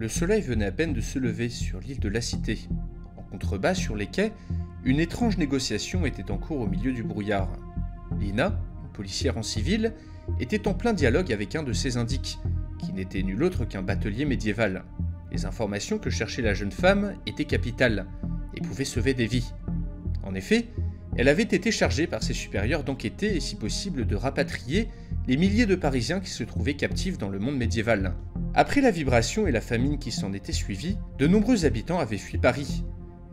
Le soleil venait à peine de se lever sur l'île de la Cité. En contrebas, sur les quais, une étrange négociation était en cours au milieu du brouillard. Lina, une policière en civil, était en plein dialogue avec un de ses indiques, qui n'était nul autre qu'un batelier médiéval. Les informations que cherchait la jeune femme étaient capitales et pouvaient sauver des vies. En effet, elle avait été chargée par ses supérieurs d'enquêter et si possible de rapatrier les milliers de Parisiens qui se trouvaient captifs dans le monde médiéval. Après la vibration et la famine qui s'en étaient suivies, de nombreux habitants avaient fui Paris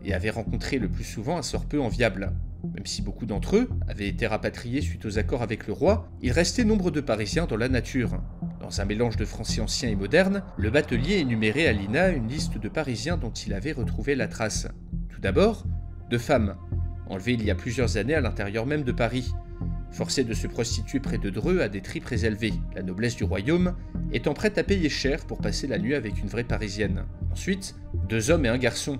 et avaient rencontré le plus souvent un sort peu enviable. Même si beaucoup d'entre eux avaient été rapatriés suite aux accords avec le roi, il restait nombre de Parisiens dans la nature. Dans un mélange de français ancien et moderne, le batelier énumérait à Lina une liste de Parisiens dont il avait retrouvé la trace. Tout d'abord, 2 femmes, enlevées il y a plusieurs années à l'intérieur même de Paris, forcées de se prostituer près de Dreux à des prix très élevés, la noblesse du royaume étant prête à payer cher pour passer la nuit avec une vraie Parisienne. Ensuite, 2 hommes et un garçon,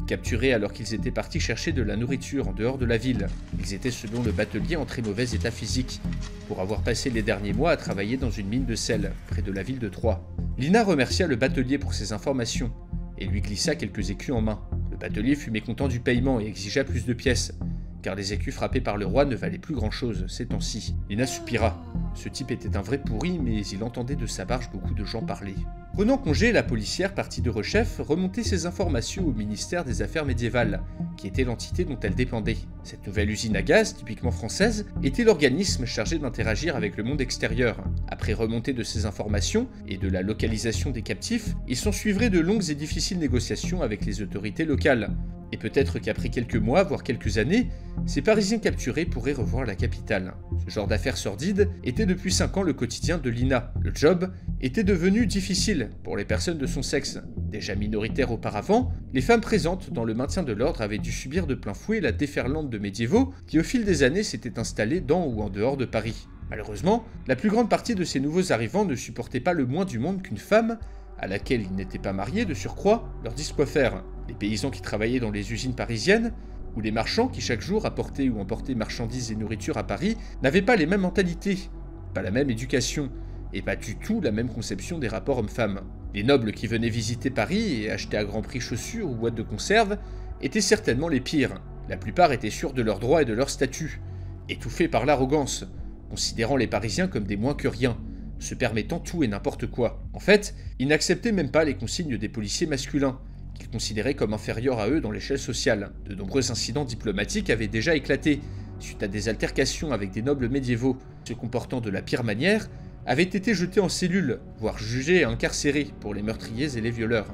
capturés alors qu'ils étaient partis chercher de la nourriture en dehors de la ville. Ils étaient selon le batelier en très mauvais état physique, pour avoir passé les derniers mois à travailler dans une mine de sel, près de la ville de Troyes. Lina remercia le batelier pour ses informations, et lui glissa quelques écus en main. Le batelier fut mécontent du paiement et exigea plus de pièces, car les écus frappés par le roi ne valaient plus grand-chose ces temps-ci. Lina soupira. Ce type était un vrai pourri, mais il entendait de sa barge beaucoup de gens parler. Prenant congé, la policière partie de Rechef remontait ses informations au ministère des Affaires médiévales, qui était l'entité dont elle dépendait. Cette nouvelle usine à gaz, typiquement française, était l'organisme chargé d'interagir avec le monde extérieur. Après remontée de ces informations et de la localisation des captifs, il s'ensuivrait de longues et difficiles négociations avec les autorités locales. Et peut-être qu'après quelques mois, voire quelques années, ces Parisiens capturés pourraient revoir la capitale. Ce genre d'affaires sordides était depuis 5 ans le quotidien de Lina. Le job était devenu difficile pour les personnes de son sexe. Déjà minoritaires auparavant, les femmes présentes dans le maintien de l'ordre avaient dû subir de plein fouet la déferlante de médiévaux qui au fil des années s'étaient installés dans ou en dehors de Paris. Malheureusement, la plus grande partie de ces nouveaux arrivants ne supportait pas le moins du monde qu'une femme, à laquelle ils n'étaient pas mariés de surcroît, leur dise quoi faire. Les paysans qui travaillaient dans les usines parisiennes, ou les marchands qui chaque jour apportaient ou emportaient marchandises et nourriture à Paris, n'avaient pas les mêmes mentalités, pas la même éducation, et pas du tout la même conception des rapports hommes-femmes. Les nobles qui venaient visiter Paris et acheter à grand prix chaussures ou boîtes de conserve étaient certainement les pires. La plupart étaient sûrs de leurs droits et de leur statut, étouffés par l'arrogance, considérant les Parisiens comme des moins que rien, se permettant tout et n'importe quoi. En fait, ils n'acceptaient même pas les consignes des policiers masculins, qu'ils considéraient comme inférieurs à eux dans l'échelle sociale. De nombreux incidents diplomatiques avaient déjà éclaté, suite à des altercations avec des nobles médiévaux, se comportant de la pire manière, avaient été jetés en cellule, voire jugés et incarcérés pour les meurtriers et les violeurs.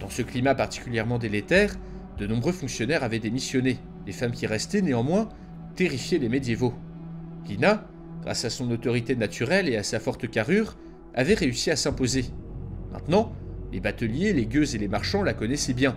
Dans ce climat particulièrement délétère, de nombreux fonctionnaires avaient démissionné. Les femmes qui restaient, néanmoins, terrifiaient les médiévaux. Lina, grâce à son autorité naturelle et à sa forte carrure, avait réussi à s'imposer. Maintenant, les bateliers, les gueuses et les marchands la connaissaient bien,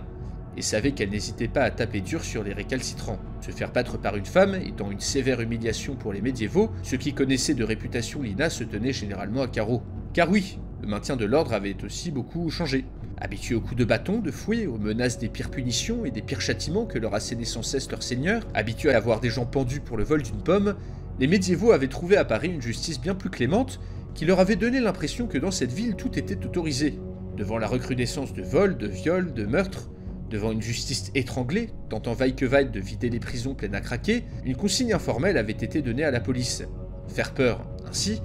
et savaient qu'elle n'hésitait pas à taper dur sur les récalcitrants. Se faire battre par une femme étant une sévère humiliation pour les médiévaux, ceux qui connaissaient de réputation Lina se tenaient généralement à carreau. Car oui, le maintien de l'ordre avait aussi beaucoup changé. Habitués aux coups de bâton, de fouet, aux menaces des pires punitions et des pires châtiments que leur assénaient sans cesse leurs seigneurs, habitués à avoir des gens pendus pour le vol d'une pomme, les médiévaux avaient trouvé à Paris une justice bien plus clémente qui leur avait donné l'impression que dans cette ville tout était autorisé. Devant la recrudescence de vols, de viols, de meurtres, devant une justice étranglée, tentant vaille que vaille de vider les prisons pleines à craquer, une consigne informelle avait été donnée à la police. Faire peur. Ainsi,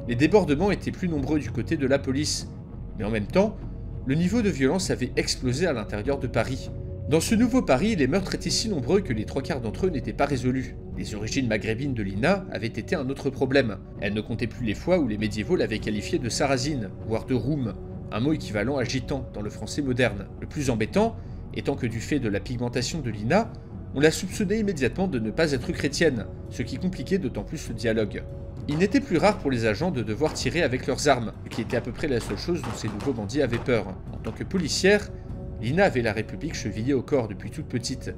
les débordements étaient plus nombreux du côté de la police. Mais en même temps, le niveau de violence avait explosé à l'intérieur de Paris. Dans ce nouveau Paris, les meurtres étaient si nombreux que les 3/4 d'entre eux n'étaient pas résolus. Les origines maghrébines de Lina avaient été un autre problème. Elle ne comptait plus les fois où les médiévaux l'avaient qualifiée de sarrasine, voire de roum, un mot équivalent à gitan dans le français moderne. Le plus embêtant étant que du fait de la pigmentation de Lina, on la soupçonnait immédiatement de ne pas être chrétienne, ce qui compliquait d'autant plus le dialogue. Il n'était plus rare pour les agents de devoir tirer avec leurs armes, ce qui était à peu près la seule chose dont ces nouveaux bandits avaient peur. En tant que policière, Lina avait la République chevillée au corps depuis toute petite,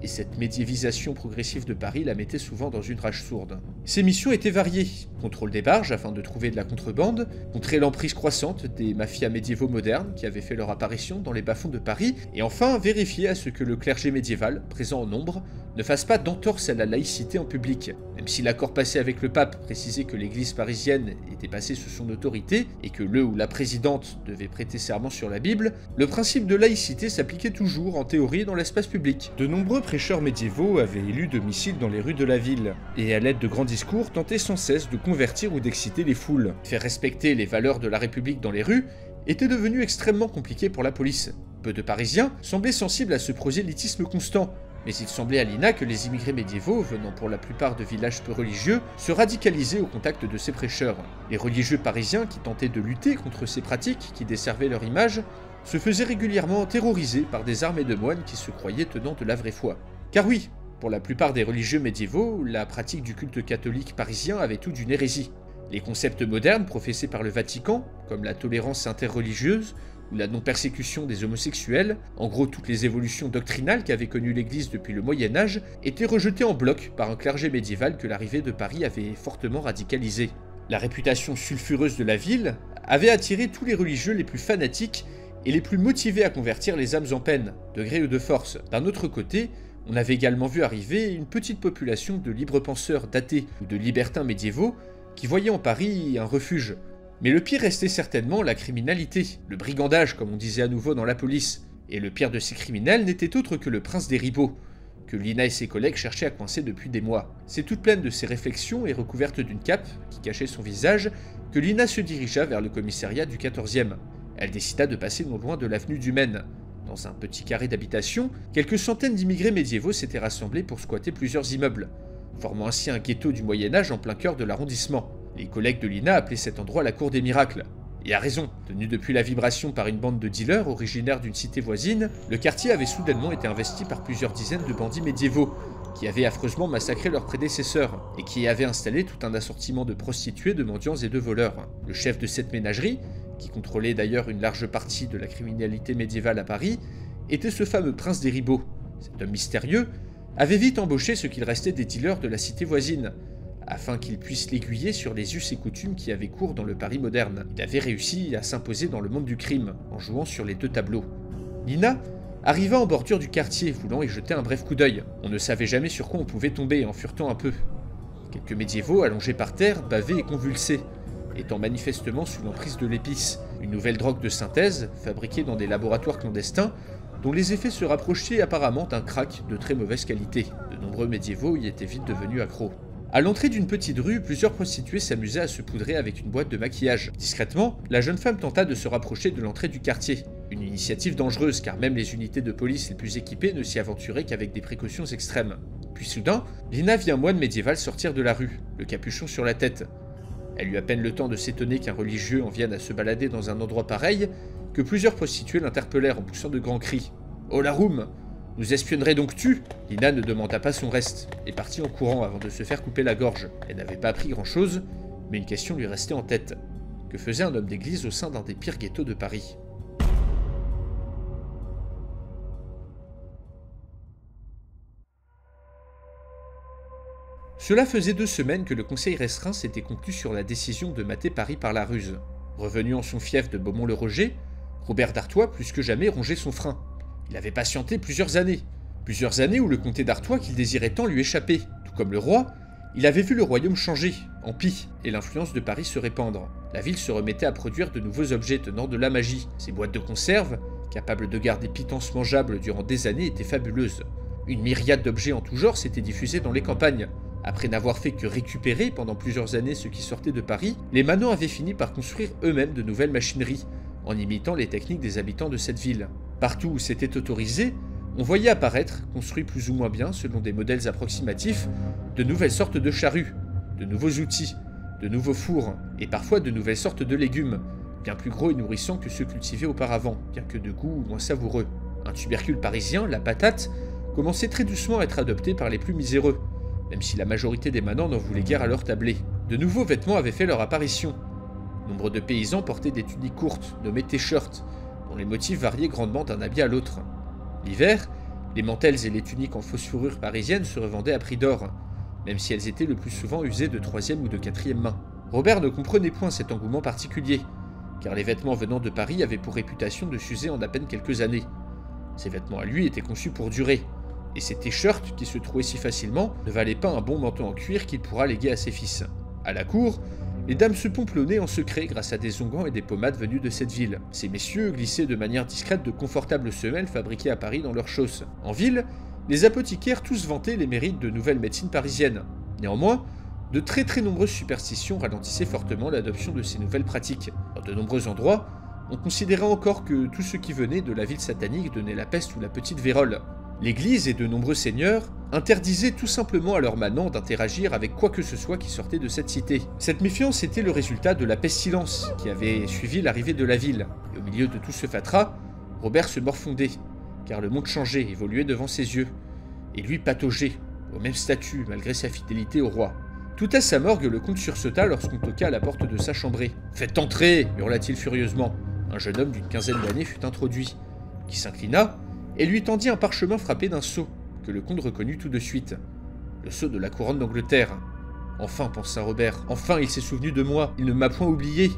et cette médiévisation progressive de Paris la mettait souvent dans une rage sourde. Ses missions étaient variées: contrôle des barges afin de trouver de la contrebande, contrer l'emprise croissante des mafias médiévaux modernes qui avaient fait leur apparition dans les bas-fonds de Paris, et enfin vérifier à ce que le clergé médiéval, présent en nombre, ne fasse pas d'entorse à la laïcité en public. Même si l'accord passé avec le pape précisait que l'église parisienne était passée sous son autorité et que le ou la présidente devait prêter serment sur la Bible, le principe de laïcité s'appliquait toujours en théorie dans l'espace public. De nombreux prêcheurs médiévaux avaient élu domicile dans les rues de la ville, et à l'aide de grands discours tentaient sans cesse de convertir ou d'exciter les foules. Faire respecter les valeurs de la République dans les rues était devenu extrêmement compliqué pour la police. Peu de Parisiens semblaient sensibles à ce prosélytisme constant, mais il semblait à Lina que les immigrés médiévaux, venant pour la plupart de villages peu religieux, se radicalisaient au contact de ces prêcheurs. Les religieux parisiens qui tentaient de lutter contre ces pratiques qui desservaient leur image se faisaient régulièrement terroriser par des armées de moines qui se croyaient tenant de la vraie foi. Car oui, pour la plupart des religieux médiévaux, la pratique du culte catholique parisien avait tout d'une hérésie. Les concepts modernes professés par le Vatican, comme la tolérance interreligieuse ou la non-persécution des homosexuels, en gros toutes les évolutions doctrinales qu'avait connues l'Église depuis le Moyen-Âge, étaient rejetées en bloc par un clergé médiéval que l'arrivée de Paris avait fortement radicalisé. La réputation sulfureuse de la ville avait attiré tous les religieux les plus fanatiques et les plus motivés à convertir les âmes en peine, de gré ou de force. D'un autre côté, on avait également vu arriver une petite population de libres penseurs d'athées ou de libertins médiévaux qui voyaient en Paris un refuge. Mais le pire restait certainement la criminalité, le brigandage comme on disait à nouveau dans la police. Et le pire de ces criminels n'était autre que le prince des ribauds, que Lina et ses collègues cherchaient à coincer depuis des mois. C'est toute pleine de ces réflexions et recouverte d'une cape qui cachait son visage que Lina se dirigea vers le commissariat du 14e. Elle décida de passer non loin de l'avenue du Maine. Dans un petit carré d'habitation, quelques centaines d'immigrés médiévaux s'étaient rassemblés pour squatter plusieurs immeubles, formant ainsi un ghetto du Moyen-Âge en plein cœur de l'arrondissement. Les collègues de Lina appelaient cet endroit la cour des miracles. Et à raison, tenu depuis la vibration par une bande de dealers originaires d'une cité voisine, le quartier avait soudainement été investi par plusieurs dizaines de bandits médiévaux, qui avaient affreusement massacré leurs prédécesseurs, et qui avaient installé tout un assortiment de prostituées, de mendiants et de voleurs. Le chef de cette ménagerie, qui contrôlait d'ailleurs une large partie de la criminalité médiévale à Paris, était ce fameux prince des ribauds. Cet homme mystérieux avait vite embauché ce qu'il restait des dealers de la cité voisine, afin qu'il puisse l'aiguiller sur les us et coutumes qui avaient cours dans le Paris moderne. Il avait réussi à s'imposer dans le monde du crime, en jouant sur les deux tableaux. Lina arriva en bordure du quartier, voulant y jeter un bref coup d'œil. On ne savait jamais sur quoi on pouvait tomber en furetant un peu. Quelques médiévaux allongés par terre, bavaient et convulsés, étant manifestement sous l'emprise de l'épice, une nouvelle drogue de synthèse, fabriquée dans des laboratoires clandestins, dont les effets se rapprochaient apparemment d'un crack de très mauvaise qualité. De nombreux médiévaux y étaient vite devenus accros. À l'entrée d'une petite rue, plusieurs prostituées s'amusaient à se poudrer avec une boîte de maquillage. Discrètement, la jeune femme tenta de se rapprocher de l'entrée du quartier. Une initiative dangereuse car même les unités de police les plus équipées ne s'y aventuraient qu'avec des précautions extrêmes. Puis soudain, Lina vit un moine médiéval sortir de la rue, le capuchon sur la tête. Elle eut à peine le temps de s'étonner qu'un religieux en vienne à se balader dans un endroit pareil, que plusieurs prostituées l'interpellèrent en poussant de grands cris. « Oh la roum ! Nous espionnerais donc tu ?» Lina ne demanda pas son reste, et partit en courant avant de se faire couper la gorge. Elle n'avait pas appris grand-chose, mais une question lui restait en tête. Que faisait un homme d'église au sein d'un des pires ghettos de Paris ? Cela faisait 2 semaines que le conseil restreint s'était conclu sur la décision de mater Paris par la ruse. Revenu en son fief de Beaumont-le-Roger, Robert d'Artois plus que jamais rongeait son frein. Il avait patienté plusieurs années où le comté d'Artois qu'il désirait tant lui échappait. Tout comme le roi, il avait vu le royaume changer, en pis, et l'influence de Paris se répandre. La ville se remettait à produire de nouveaux objets tenant de la magie. Ses boîtes de conserve, capables de garder pitance mangeable durant des années, étaient fabuleuses. Une myriade d'objets en tout genre s'étaient diffusés dans les campagnes. Après n'avoir fait que récupérer pendant plusieurs années ce qui sortait de Paris, les manants avaient fini par construire eux-mêmes de nouvelles machineries, en imitant les techniques des habitants de cette ville. Partout où c'était autorisé, on voyait apparaître, construits plus ou moins bien selon des modèles approximatifs, de nouvelles sortes de charrues, de nouveaux outils, de nouveaux fours, et parfois de nouvelles sortes de légumes, bien plus gros et nourrissants que ceux cultivés auparavant, bien que de goût moins savoureux. Un tubercule parisien, la patate, commençait très doucement à être adopté par les plus miséreux, même si la majorité des manants n'en voulaient guère à leur tablé. De nouveaux vêtements avaient fait leur apparition. Nombre de paysans portaient des tuniques courtes, nommées t-shirts, dont les motifs variaient grandement d'un habit à l'autre. L'hiver, les mantelles et les tuniques en fausse fourrure parisienne se revendaient à prix d'or, même si elles étaient le plus souvent usées de 3e ou de 4e main. Robert ne comprenait point cet engouement particulier, car les vêtements venant de Paris avaient pour réputation de s'user en à peine quelques années. Ces vêtements à lui étaient conçus pour durer, Et ces t-shirts, qui se trouvaient si facilement, ne valaient pas un bon manteau en cuir qu'il pourra léguer à ses fils. À la cour, les dames se pompent le nez en secret grâce à des onguents et des pommades venus de cette ville. Ces messieurs glissaient de manière discrète de confortables semelles fabriquées à Paris dans leurs chausses. En ville, les apothicaires tous vantaient les mérites de nouvelles médecines parisiennes. Néanmoins, de très nombreuses superstitions ralentissaient fortement l'adoption de ces nouvelles pratiques. Dans de nombreux endroits, on considérait encore que tout ce qui venait de la ville satanique donnait la peste ou la petite vérole. L'Église et de nombreux seigneurs interdisaient tout simplement à leurs manants d'interagir avec quoi que ce soit qui sortait de cette cité. Cette méfiance était le résultat de la pestilence qui avait suivi l'arrivée de la ville. Et au milieu de tout ce fatras, Robert se morfondait, car le monde changeait, évoluait devant ses yeux. Et lui pataugeait, au même statut, malgré sa fidélité au roi. Tout à sa morgue, le comte sursauta lorsqu'on toqua à la porte de sa chambrée. « Faites entrer !» hurla-t-il furieusement. Un jeune homme d'une quinzaine d'années fut introduit, qui s'inclina et lui tendit un parchemin frappé d'un sceau, que le comte reconnut tout de suite. Le sceau de la couronne d'Angleterre. Enfin, pensa Robert, enfin il s'est souvenu de moi, il ne m'a point oublié.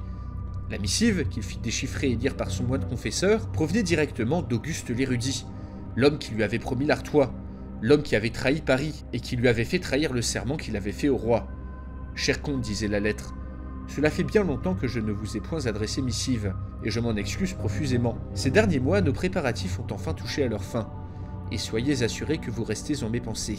La missive, qu'il fit déchiffrer et lire par son moine confesseur, provenait directement d'Auguste l'érudit, l'homme qui lui avait promis l'Artois, l'homme qui avait trahi Paris et qui lui avait fait trahir le serment qu'il avait fait au roi. « Cher comte, disait la lettre, cela fait bien longtemps que je ne vous ai point adressé missive, et je m'en excuse profusément. Ces derniers mois, nos préparatifs ont enfin touché à leur fin, et soyez assurés que vous restez en mes pensées. »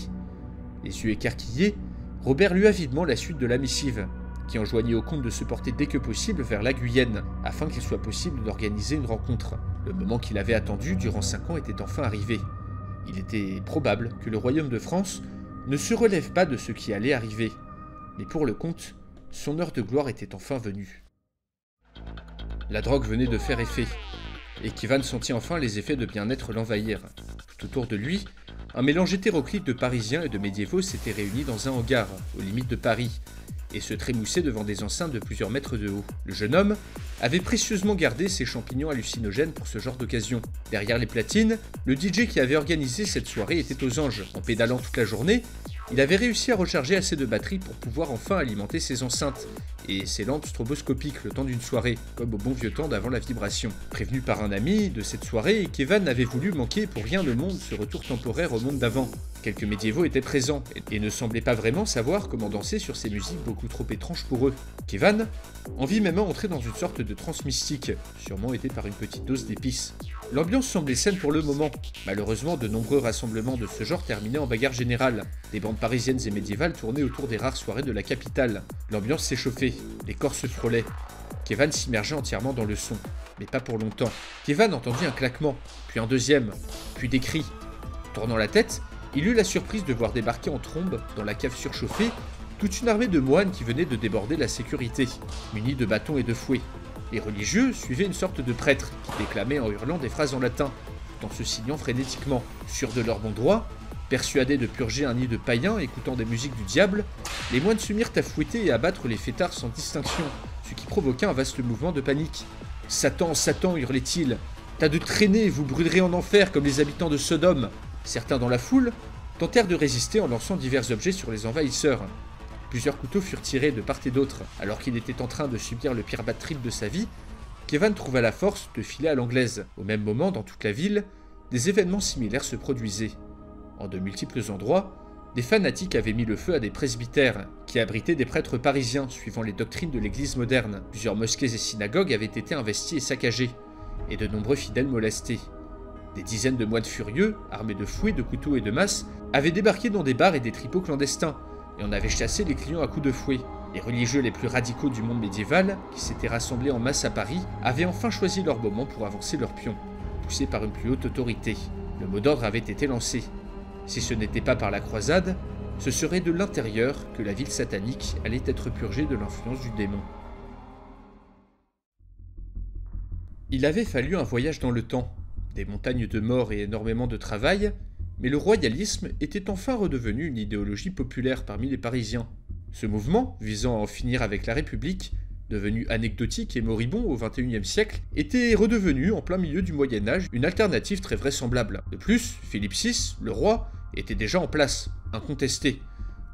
Les yeux écarquillés, Robert lut avidement la suite de la missive, qui enjoignait au comte de se porter dès que possible vers la Guyenne, afin qu'il soit possible d'organiser une rencontre. Le moment qu'il avait attendu durant 5 ans était enfin arrivé. Il était probable que le royaume de France ne se relève pas de ce qui allait arriver, mais pour le comte, son heure de gloire était enfin venue. La drogue venait de faire effet, et Kévan sentit enfin les effets de bien-être l'envahir. Tout autour de lui, un mélange hétéroclite de Parisiens et de médiévaux s'était réuni dans un hangar, aux limites de Paris, et se trémoussait devant des enceintes de plusieurs mètres de haut. Le jeune homme avait précieusement gardé ses champignons hallucinogènes pour ce genre d'occasion. Derrière les platines, le DJ qui avait organisé cette soirée était aux anges. En pédalant toute la journée, il avait réussi à recharger assez de batterie pour pouvoir enfin alimenter ses enceintes et ses lampes stroboscopiques le temps d'une soirée, comme au bon vieux temps d'avant la vibration. Prévenu par un ami de cette soirée, Kévan n'avait voulu manquer pour rien au monde ce retour temporaire au monde d'avant. Quelques médiévaux étaient présents et ne semblaient pas vraiment savoir comment danser sur ces musiques beaucoup trop étranges pour eux. Kévan en vit même entrer dans une sorte de transe mystique, sûrement aidé par une petite dose d'épices. L'ambiance semblait saine pour le moment. Malheureusement, de nombreux rassemblements de ce genre terminaient en bagarre générale. Des bandes parisiennes et médiévales tournaient autour des rares soirées de la capitale. L'ambiance s'échauffait, les corps se frôlaient. Kévan s'immergeait entièrement dans le son, mais pas pour longtemps. Kévan entendit un claquement, puis un deuxième, puis des cris. Tournant la tête, il eut la surprise de voir débarquer en trombe, dans la cave surchauffée, toute une armée de moines qui venaient de déborder la sécurité, munis de bâtons et de fouets. Les religieux suivaient une sorte de prêtre qui déclamait en hurlant des phrases en latin, tout en se signant frénétiquement. Sûrs de leur bon droit, persuadés de purger un nid de païens écoutant des musiques du diable, les moines se mirent à fouetter et à battre les fêtards sans distinction, ce qui provoqua un vaste mouvement de panique. « Satan, Satan !» hurlait-il. « Tas de traînées, vous brûlerez en enfer comme les habitants de Sodome !» Certains dans la foule tentèrent de résister en lançant divers objets sur les envahisseurs. Plusieurs couteaux furent tirés de part et d'autre. Alors qu'il était en train de subir le pire bad trip de sa vie, Kévan trouva la force de filer à l'anglaise. Au même moment, dans toute la ville, des événements similaires se produisaient. En de multiples endroits, des fanatiques avaient mis le feu à des presbytères, qui abritaient des prêtres parisiens suivant les doctrines de l'église moderne. Plusieurs mosquées et synagogues avaient été investies et saccagées, et de nombreux fidèles molestés. Des dizaines de moines furieux, armés de fouets, de couteaux et de masses, avaient débarqué dans des bars et des tripots clandestins, et on avait chassé les clients à coups de fouet. Les religieux les plus radicaux du monde médiéval, qui s'étaient rassemblés en masse à Paris, avaient enfin choisi leur moment pour avancer leur pion, poussés par une plus haute autorité. Le mot d'ordre avait été lancé. Si ce n'était pas par la croisade, ce serait de l'intérieur que la ville satanique allait être purgée de l'influence du démon. Il avait fallu un voyage dans le temps, des montagnes de morts et énormément de travail, mais le royalisme était enfin redevenu une idéologie populaire parmi les Parisiens. Ce mouvement, visant à en finir avec la République, devenu anecdotique et moribond au XXIe siècle, était redevenu, en plein milieu du Moyen-Âge, une alternative très vraisemblable. De plus, Philippe VI, le roi, était déjà en place, incontesté.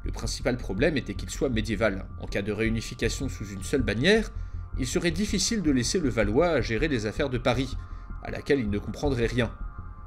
Le principal problème était qu'il soit médiéval. En cas de réunification sous une seule bannière, il serait difficile de laisser le Valois gérer les affaires de Paris, à laquelle il ne comprendrait rien.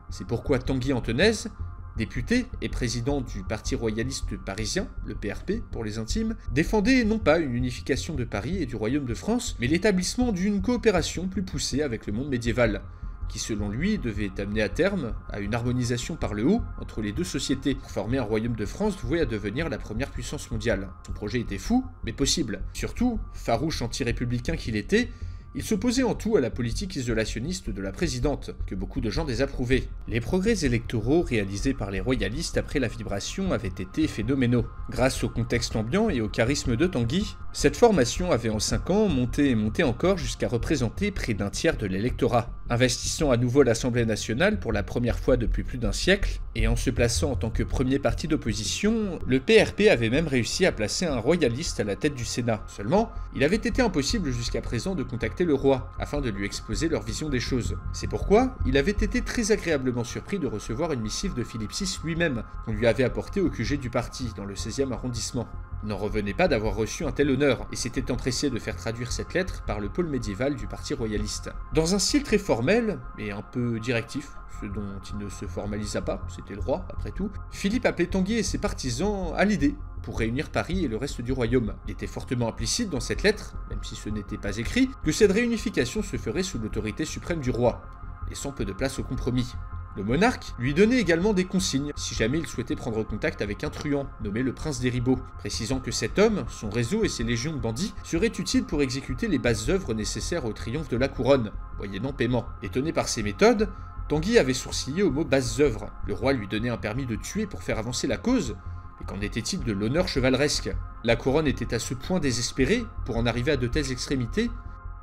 C'est pourquoi Tanguy Anthonèse Député et président du Parti royaliste parisien, le PRP pour les intimes, défendait non pas une unification de Paris et du Royaume de France, mais l'établissement d'une coopération plus poussée avec le monde médiéval, qui selon lui devait amener à terme à une harmonisation par le haut entre les deux sociétés pour former un royaume de France voué à devenir la première puissance mondiale. Son projet était fou, mais possible. Surtout, farouche anti-républicain qu'il était, il s'opposait en tout à la politique isolationniste de la présidente, que beaucoup de gens désapprouvaient. Les progrès électoraux réalisés par les royalistes après la vibration avaient été phénoménaux. Grâce au contexte ambiant et au charisme de Tanguy, cette formation avait en 5 ans monté et monté encore jusqu'à représenter près d'un tiers de l'électorat. Investissant à nouveau l'Assemblée nationale pour la première fois depuis plus d'un siècle, et en se plaçant en tant que premier parti d'opposition, le PRP avait même réussi à placer un royaliste à la tête du Sénat. Seulement, il avait été impossible jusqu'à présent de contacter le roi, afin de lui exposer leur vision des choses. C'est pourquoi il avait été très agréablement surpris de recevoir une missive de Philippe VI lui-même, qu'on lui avait apportée au QG du parti, dans le 16e arrondissement. Il n'en revenait pas d'avoir reçu un tel honneur, et s'était empressé de faire traduire cette lettre par le pôle médiéval du parti royaliste. Dans un style très formel, et un peu directif, ce dont il ne se formalisa pas, c'était le roi après tout, Philippe appelait Tanguy et ses partisans à l'idée pour réunir Paris et le reste du royaume. Il était fortement implicite dans cette lettre, même si ce n'était pas écrit, que cette réunification se ferait sous l'autorité suprême du roi, laissant peu de place au compromis. Le monarque lui donnait également des consignes si jamais il souhaitait prendre contact avec un truand, nommé le prince des Ribauds, précisant que cet homme, son réseau et ses légions de bandits seraient utiles pour exécuter les basses œuvres nécessaires au triomphe de la couronne, moyennant paiement. Étonné par ces méthodes, Tanguy avait sourcillé au mot basses œuvres. Le roi lui donnait un permis de tuer pour faire avancer la cause, mais qu'en était-il de l'honneur chevaleresque? La couronne était à ce point désespérée pour en arriver à de telles extrémités.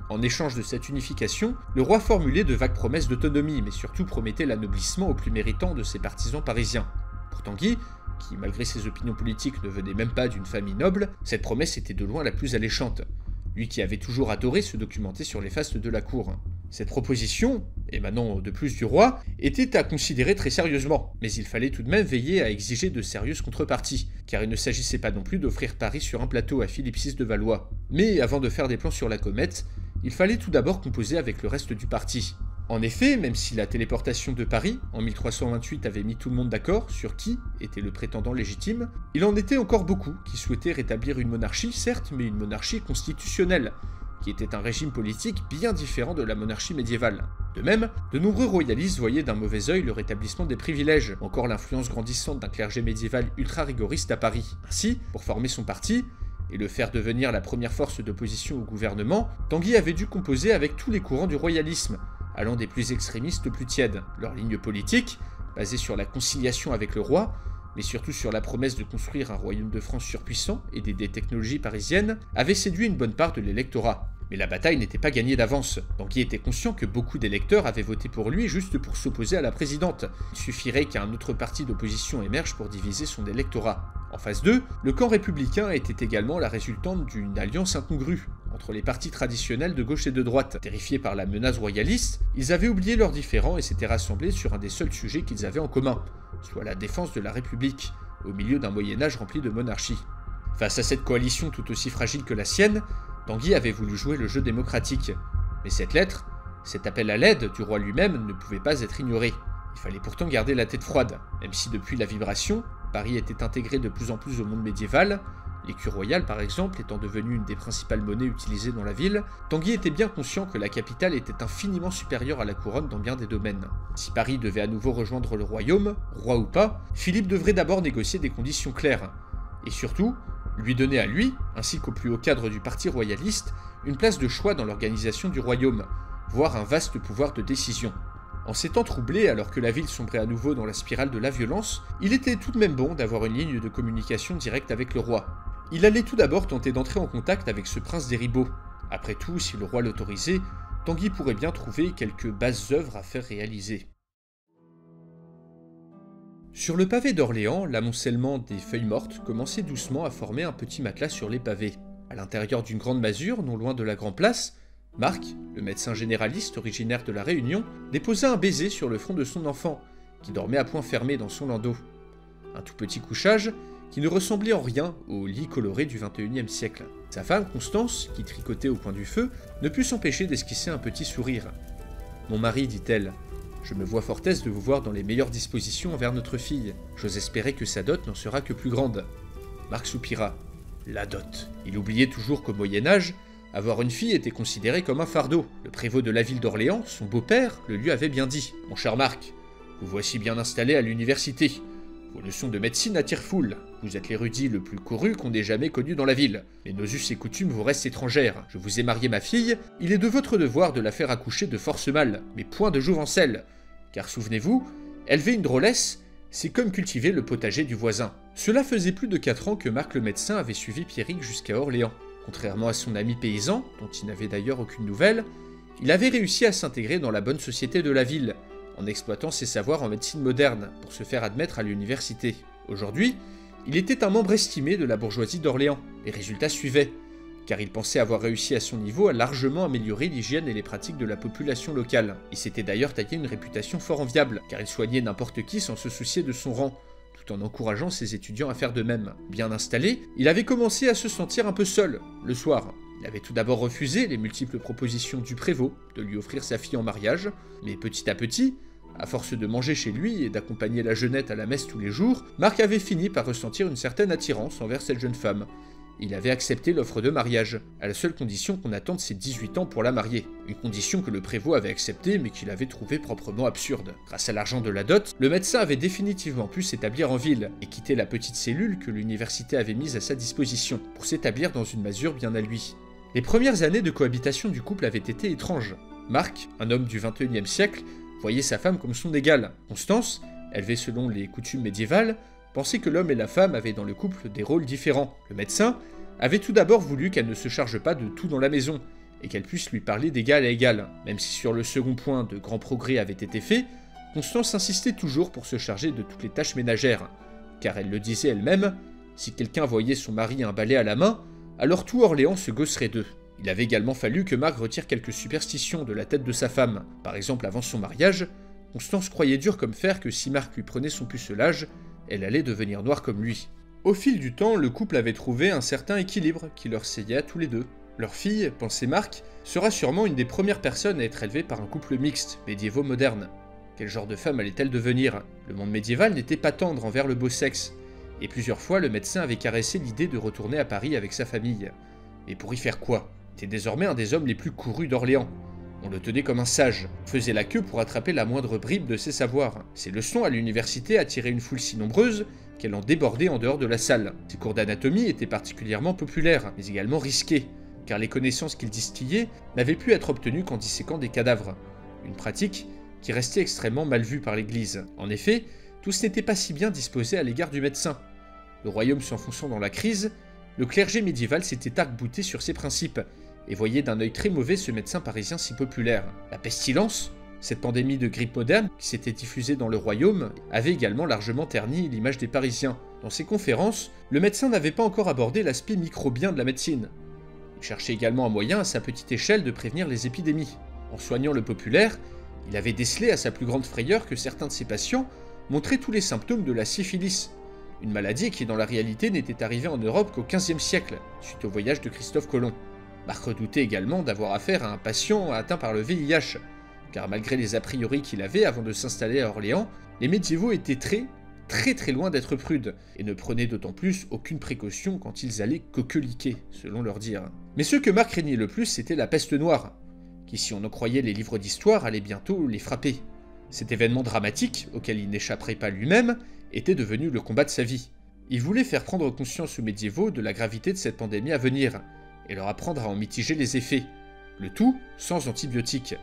En échange de cette unification, le roi formulait de vagues promesses d'autonomie, mais surtout promettait l'anoblissement aux plus méritants de ses partisans parisiens. Pour Tanguy, qui malgré ses opinions politiques ne venait même pas d'une famille noble, cette promesse était de loin la plus alléchante, lui qui avait toujours adoré se documenter sur les fastes de la cour. Cette proposition, émanant de plus du roi, était à considérer très sérieusement, mais il fallait tout de même veiller à exiger de sérieuses contreparties, car il ne s'agissait pas non plus d'offrir Paris sur un plateau à Philippe VI de Valois. Mais avant de faire des plans sur la comète, il fallait tout d'abord composer avec le reste du parti. En effet, même si la téléportation de Paris, en 1328, avait mis tout le monde d'accord sur qui était le prétendant légitime, il en était encore beaucoup qui souhaitaient rétablir une monarchie, certes, mais une monarchie constitutionnelle, qui était un régime politique bien différent de la monarchie médiévale. De même, de nombreux royalistes voyaient d'un mauvais œil le rétablissement des privilèges, ou encore l'influence grandissante d'un clergé médiéval ultra-rigoriste à Paris. Ainsi, pour former son parti, et le faire devenir la première force d'opposition au gouvernement, Tanguy avait dû composer avec tous les courants du royalisme, allant des plus extrémistes aux plus tièdes. Leur ligne politique, basée sur la conciliation avec le roi, mais surtout sur la promesse de construire un royaume de France surpuissant et des technologies parisiennes, avait séduit une bonne part de l'électorat. Mais la bataille n'était pas gagnée d'avance. Tanguy était conscient que beaucoup d'électeurs avaient voté pour lui juste pour s'opposer à la présidente. Il suffirait qu'un autre parti d'opposition émerge pour diviser son électorat. En phase 2, le camp républicain était également la résultante d'une alliance incongrue entre les partis traditionnels de gauche et de droite. Terrifiés par la menace royaliste, ils avaient oublié leurs différends et s'étaient rassemblés sur un des seuls sujets qu'ils avaient en commun, soit la défense de la République, au milieu d'un Moyen-Âge rempli de monarchies. Face à cette coalition tout aussi fragile que la sienne, Tanguy avait voulu jouer le jeu démocratique. Mais cette lettre, cet appel à l'aide du roi lui-même ne pouvait pas être ignoré. Il fallait pourtant garder la tête froide, même si depuis la vibration, Paris était intégré de plus en plus au monde médiéval, l'écu royal par exemple étant devenue une des principales monnaies utilisées dans la ville, Tanguy était bien conscient que la capitale était infiniment supérieure à la couronne dans bien des domaines. Si Paris devait à nouveau rejoindre le royaume, roi ou pas, Philippe devrait d'abord négocier des conditions claires, et surtout, lui donner à lui, ainsi qu'au plus haut cadre du parti royaliste, une place de choix dans l'organisation du royaume, voire un vaste pouvoir de décision. En ces temps troublés, alors que la ville sombrait à nouveau dans la spirale de la violence, il était tout de même bon d'avoir une ligne de communication directe avec le roi. Il allait tout d'abord tenter d'entrer en contact avec ce prince des Ribauds. Après tout, si le roi l'autorisait, Tanguy pourrait bien trouver quelques basses œuvres à faire réaliser. Sur le pavé d'Orléans, l'amoncellement des feuilles mortes commençait doucement à former un petit matelas sur les pavés. À l'intérieur d'une grande masure, non loin de la Grand Place, Marc, le médecin généraliste originaire de La Réunion, déposa un baiser sur le front de son enfant, qui dormait à poing fermé dans son landau. Un tout petit couchage qui ne ressemblait en rien au lit coloré du XXIe siècle. Sa femme, Constance, qui tricotait au coin du feu, ne put s'empêcher d'esquisser un petit sourire. « Mon mari, dit-elle, Je me vois fort aise de vous voir dans les meilleures dispositions envers notre fille. J'ose espérer que sa dot n'en sera que plus grande. » Marc soupira. La dot. Il oubliait toujours qu'au Moyen-Âge, avoir une fille était considéré comme un fardeau. Le prévôt de la ville d'Orléans, son beau-père, le lui avait bien dit. « Mon cher Marc, vous voici bien installé à l'université. Vos leçons de médecine attirent foule. Vous êtes l'érudit le plus couru qu'on ait jamais connu dans la ville. Mais nos us et coutumes vous restent étrangères. Je vous ai marié ma fille, il est de votre devoir de la faire accoucher de force mâle, mais point de jouvencelle. Car souvenez-vous, élever une drôlesse, c'est comme cultiver le potager du voisin. » Cela faisait plus de 4 ans que Marc le médecin avait suivi Pierrick jusqu'à Orléans. Contrairement à son ami paysan, dont il n'avait d'ailleurs aucune nouvelle, il avait réussi à s'intégrer dans la bonne société de la ville, en exploitant ses savoirs en médecine moderne pour se faire admettre à l'université. Aujourd'hui, il était un membre estimé de la bourgeoisie d'Orléans. Les résultats suivaient, car il pensait avoir réussi à son niveau à largement améliorer l'hygiène et les pratiques de la population locale. Il s'était d'ailleurs taillé une réputation fort enviable, car il soignait n'importe qui sans se soucier de son rang, tout en encourageant ses étudiants à faire de même. Bien installé, il avait commencé à se sentir un peu seul, le soir. Il avait tout d'abord refusé les multiples propositions du prévôt de lui offrir sa fille en mariage, mais petit à petit, à force de manger chez lui et d'accompagner la jeunette à la messe tous les jours, Marc avait fini par ressentir une certaine attirance envers cette jeune femme. Il avait accepté l'offre de mariage, à la seule condition qu'on attende ses 18 ans pour la marier. Une condition que le prévôt avait acceptée mais qu'il avait trouvée proprement absurde. Grâce à l'argent de la dot, le médecin avait définitivement pu s'établir en ville et quitter la petite cellule que l'université avait mise à sa disposition, pour s'établir dans une masure bien à lui. Les premières années de cohabitation du couple avaient été étranges. Marc, un homme du XXIe siècle, voyait sa femme comme son égale. Constance, élevée selon les coutumes médiévales, pensait que l'homme et la femme avaient dans le couple des rôles différents. Le médecin avait tout d'abord voulu qu'elle ne se charge pas de tout dans la maison, et qu'elle puisse lui parler d'égal à égal. Même si sur le second point de grands progrès avaient été faits, Constance insistait toujours pour se charger de toutes les tâches ménagères, car elle le disait elle-même, si quelqu'un voyait son mari un balai à la main, alors tout Orléans se gausserait d'eux. Il avait également fallu que Marc retire quelques superstitions de la tête de sa femme. Par exemple, avant son mariage, Constance croyait dur comme fer que si Marc lui prenait son pucelage, elle allait devenir noire comme lui. Au fil du temps, le couple avait trouvé un certain équilibre qui leur seyait à tous les deux. Leur fille, pensait Marc, sera sûrement une des premières personnes à être élevée par un couple mixte, médiévo-moderne. Quel genre de femme allait-elle devenir? Le monde médiéval n'était pas tendre envers le beau sexe, et plusieurs fois le médecin avait caressé l'idée de retourner à Paris avec sa famille. Mais pour y faire quoi? Il était désormais un des hommes les plus courus d'Orléans. On le tenait comme un sage, faisait la queue pour attraper la moindre bribe de ses savoirs. Ses leçons à l'université attiraient une foule si nombreuse qu'elle en débordait en dehors de la salle. Ses cours d'anatomie étaient particulièrement populaires, mais également risqués, car les connaissances qu'il distillait n'avaient pu être obtenues qu'en disséquant des cadavres. Une pratique qui restait extrêmement mal vue par l'Église. En effet, tous n'étaient pas si bien disposés à l'égard du médecin. Le royaume s'enfonçant dans la crise, le clergé médiéval s'était arc-bouté sur ses principes, et voyait d'un œil très mauvais ce médecin parisien si populaire. La pestilence, cette pandémie de grippe moderne qui s'était diffusée dans le royaume, avait également largement terni l'image des Parisiens. Dans ses conférences, le médecin n'avait pas encore abordé l'aspect microbien de la médecine. Il cherchait également un moyen à sa petite échelle de prévenir les épidémies. En soignant le populaire, il avait décelé à sa plus grande frayeur que certains de ses patients montraient tous les symptômes de la syphilis, une maladie qui dans la réalité n'était arrivée en Europe qu'au XVe siècle, suite au voyage de Christophe Colomb. Marc redoutait également d'avoir affaire à un patient atteint par le VIH, car malgré les a priori qu'il avait avant de s'installer à Orléans, les médiévaux étaient très loin d'être prudes, et ne prenaient d'autant plus aucune précaution quand ils allaient coqueliquer, selon leur dire. Mais ce que Marc craignait le plus, c'était la peste noire, qui si on en croyait les livres d'histoire, allait bientôt les frapper. Cet événement dramatique, auquel il n'échapperait pas lui-même, était devenu le combat de sa vie. Il voulait faire prendre conscience aux médiévaux de la gravité de cette pandémie à venir, et leur apprendre à en mitiger les effets, le tout sans antibiotiques.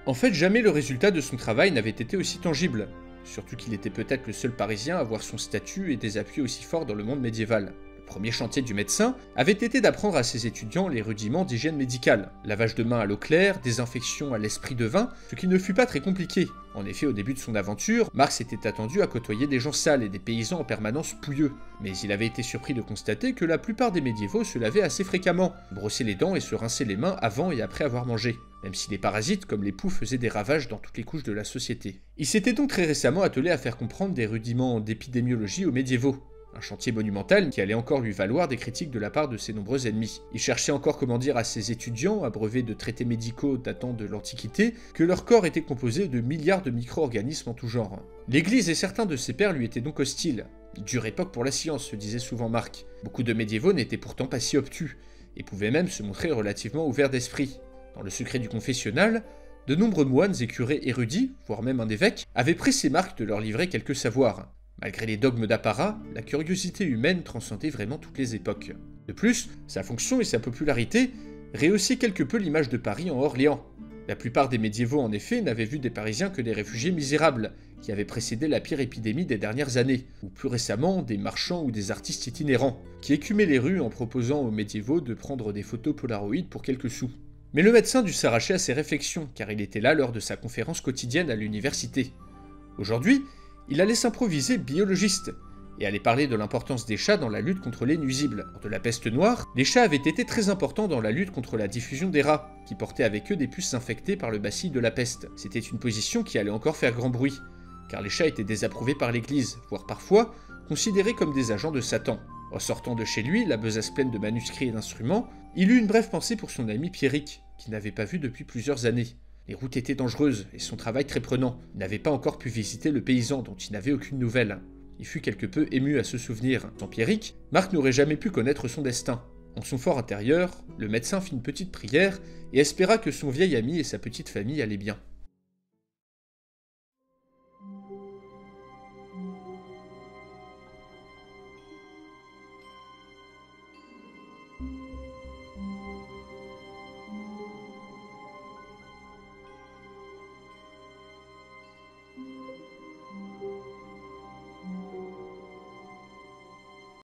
En fait, jamais le résultat de son travail n'avait été aussi tangible, surtout qu'il était peut-être le seul Parisien à avoir son statut et des appuis aussi forts dans le monde médiéval. Le premier chantier du médecin avait été d'apprendre à ses étudiants les rudiments d'hygiène médicale, lavage de mains à l'eau claire, désinfection à l'esprit de vin, ce qui ne fut pas très compliqué. En effet, au début de son aventure, Marc s'était attendu à côtoyer des gens sales et des paysans en permanence pouilleux, mais il avait été surpris de constater que la plupart des médiévaux se lavaient assez fréquemment, brossaient les dents et se rinçaient les mains avant et après avoir mangé, même si les parasites comme les poux faisaient des ravages dans toutes les couches de la société. Il s'était donc très récemment attelé à faire comprendre des rudiments d'épidémiologie aux médiévaux. Un chantier monumental qui allait encore lui valoir des critiques de la part de ses nombreux ennemis. Il cherchait encore comment dire à ses étudiants, abreuvés de traités médicaux datant de l'Antiquité, que leur corps était composé de milliards de micro-organismes en tout genre. L'Église et certains de ses pairs lui étaient donc hostiles. Dure époque pour la science, se disait souvent Marc. Beaucoup de médiévaux n'étaient pourtant pas si obtus, et pouvaient même se montrer relativement ouverts d'esprit. Dans le secret du confessionnal, de nombreux moines et curés érudits, voire même un évêque, avaient pressé Marc de leur livrer quelques savoirs. Malgré les dogmes d'apparat, la curiosité humaine transcendait vraiment toutes les époques. De plus, sa fonction et sa popularité rehaussaient quelque peu l'image de Paris en Orléans. La plupart des médiévaux, en effet, n'avaient vu des Parisiens que des réfugiés misérables, qui avaient précédé la pire épidémie des dernières années, ou plus récemment des marchands ou des artistes itinérants, qui écumaient les rues en proposant aux médiévaux de prendre des photos Polaroid pour quelques sous. Mais le médecin dut s'arracher à ses réflexions, car il était là lors de sa conférence quotidienne à l'université. Aujourd'hui, il allait s'improviser biologiste, et allait parler de l'importance des chats dans la lutte contre les nuisibles. Lors de la peste noire, les chats avaient été très importants dans la lutte contre la diffusion des rats, qui portaient avec eux des puces infectées par le bacille de la peste. C'était une position qui allait encore faire grand bruit, car les chats étaient désapprouvés par l'Église, voire parfois considérés comme des agents de Satan. En sortant de chez lui, la besace pleine de manuscrits et d'instruments, il eut une brève pensée pour son ami Pierrick, qu'il n'avait pas vu depuis plusieurs années. Les routes étaient dangereuses et son travail très prenant. Il n'avait pas encore pu visiter le paysan dont il n'avait aucune nouvelle. Il fut quelque peu ému à ce souvenir. Sans Pierrick, Marc n'aurait jamais pu connaître son destin. En son fort intérieur, le médecin fit une petite prière et espéra que son vieil ami et sa petite famille allaient bien.